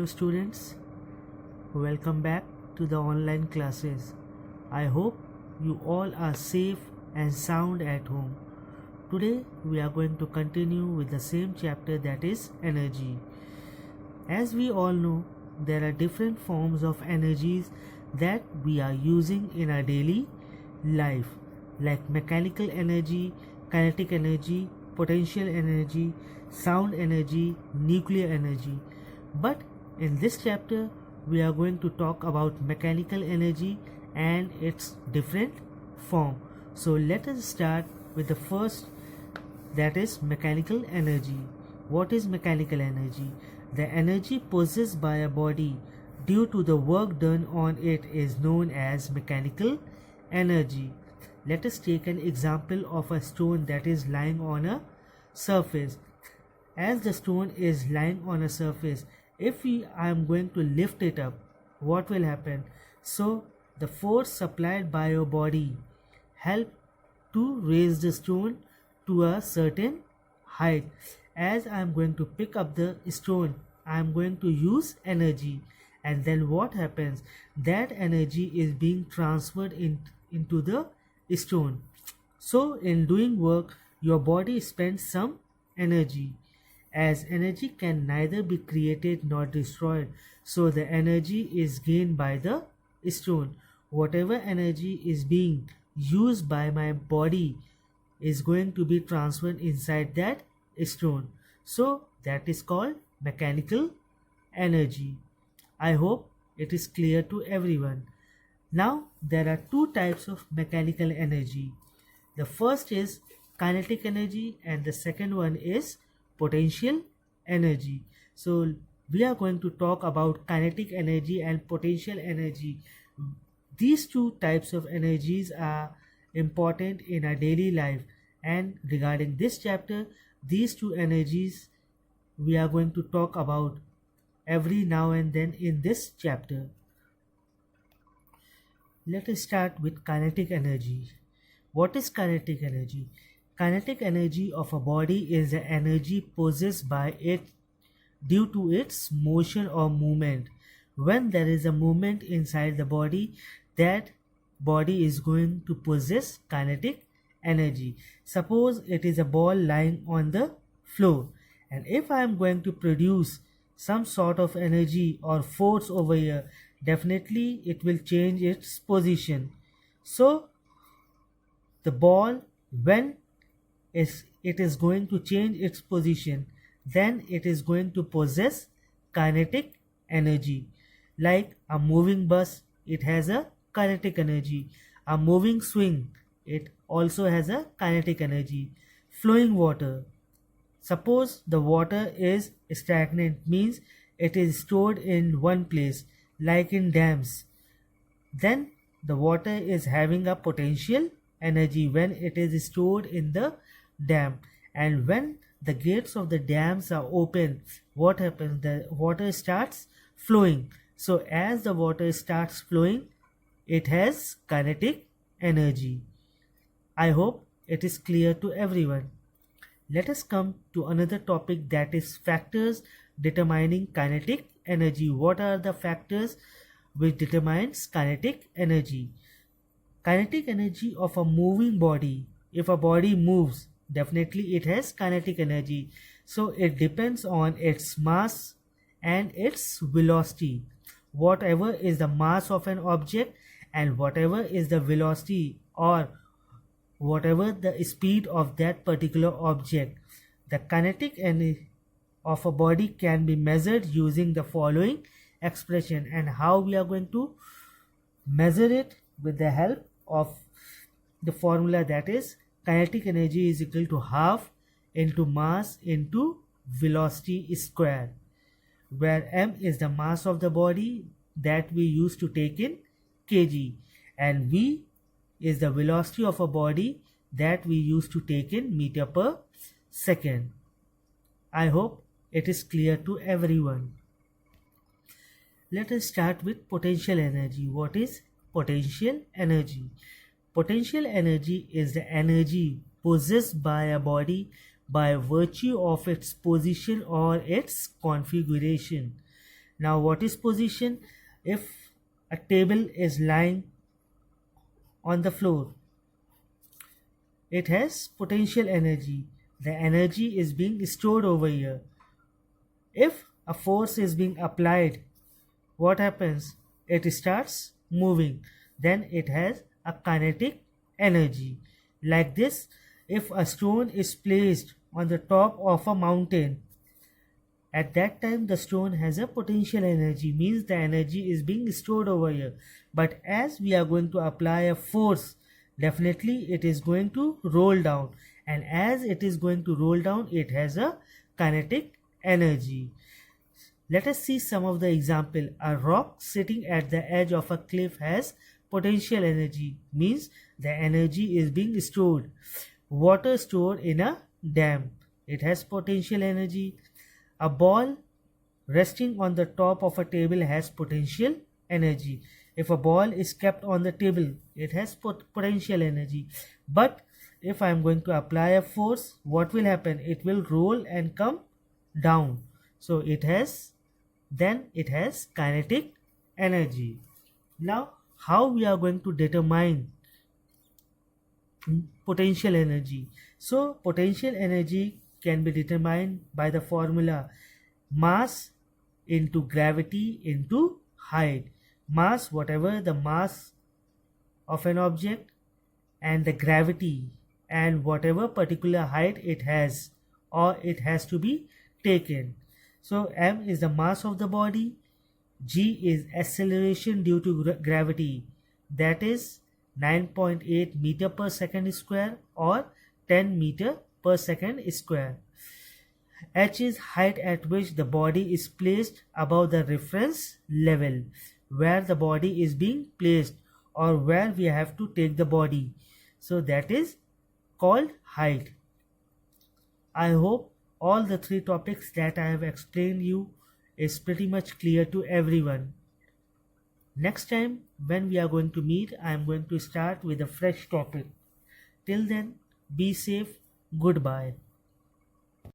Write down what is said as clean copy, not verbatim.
students, welcome back to the online classes. I hope you all are safe and sound at home. Today we are going to continue with the same chapter, that is energy. As we all know, there are different forms of energies that we are using in our daily life, like mechanical energy, kinetic energy, potential energy, sound energy, nuclear energy. But in this chapter, we are going to talk about mechanical energy and its different form. So let us start with the first, that is mechanical energy. What is mechanical energy? The energy possessed by a body due to the work done on it is known as mechanical energy. Let us take an example of a stone that is lying on a surface. As the stone is lying on a surface, if I am going to lift it up, what will happen? So the force supplied by your body help to raise the stone to a certain height. As I am going to pick up the stone, I am going to use energy, and then what happens? That energy is being transferred into the stone. So in doing work, your body spends some energy. As energy can neither be created nor destroyed, so the energy is gained by the stone. Whatever energy is being used by my body is going to be transferred inside that stone. So that is called mechanical energy. I hope it is clear to everyone. Now there are two types of mechanical energy. The first is kinetic energy and the second one is potential energy. So we are going to talk about kinetic energy and potential energy. These two types of energies are important in our daily life, and regarding this chapter, these two energies we are going to talk about every now and then in this chapter. Let us start with kinetic energy. What is kinetic energy? Kinetic energy of a body is the energy possessed by it due to its motion or movement. When there is a movement inside the body, that body is going to possess kinetic energy. Suppose it is a ball lying on the floor, and if I am going to produce some sort of energy or force over here, definitely it will change its position. So the ball, when it is going to change its position, then it is going to possess kinetic energy. Like a moving bus, it has a kinetic energy. A moving swing, it also has a kinetic energy. Flowing water, suppose the water is stagnant, means it is stored in one place, like in dams, then the water is having a potential energy when it is stored in the dam. And when the gates of the dams are open, what happens? The water starts flowing. So as the water starts flowing, it has kinetic energy. I hope it is clear to everyone. Let us come to another topic, that is factors determining kinetic energy. What are the factors which determines kinetic energy? Kinetic energy of a moving body. If a body moves, definitely it has kinetic energy. So it depends on its mass and its velocity. Whatever is the mass of an object and whatever is the velocity or whatever the speed of that particular object, the kinetic energy of a body can be measured using the following expression. And how we are going to measure it? With the help of the formula, that is kinetic energy is equal to half into mass into velocity square, where m is the mass of the body that we used to take in kg, and v is the velocity of a body that we used to take in meter per second. I hope it is clear to everyone. Let us start with potential energy. What is potential energy? Potential energy is the energy possessed by a body by virtue of its position or its configuration. Now what is position? If a table is lying on the floor, it has potential energy. The energy is being stored over here. If a force is being applied, what happens? It starts moving. Then it has a kinetic energy. Like this, if a stone is placed on the top of a mountain, at that time the stone has a potential energy, means the energy is being stored over here. But as we are going to apply a force, definitely it is going to roll down, and as it is going to roll down, it has a kinetic energy. Let us see some of the example. A rock sitting at the edge of a cliff has potential energy, means the energy is being stored. Water stored in a dam, it has potential energy. A ball resting on the top of a table has potential energy. If a ball is kept on the table, it has potential energy. But if I am going to apply a force, what will happen? It will roll and come down. So it has kinetic energy. Now, how we are going to determine potential energy? So potential energy can be determined by the formula mass into gravity into height. Mass, whatever the mass of an object, and the gravity, and whatever particular height it has, or it has to be taken. So m is the mass of the body, g is acceleration due to gravity, that is 9.8 meter per second square or 10 meter per second square. H is height at which the body is placed above the reference level, where the body is being placed or where we have to take the body. So that is called height. I hope all the three topics that I have explained you is pretty much clear to everyone. Next time when we are going to meet, I am going to start with a fresh topic. Till then, be safe. Goodbye.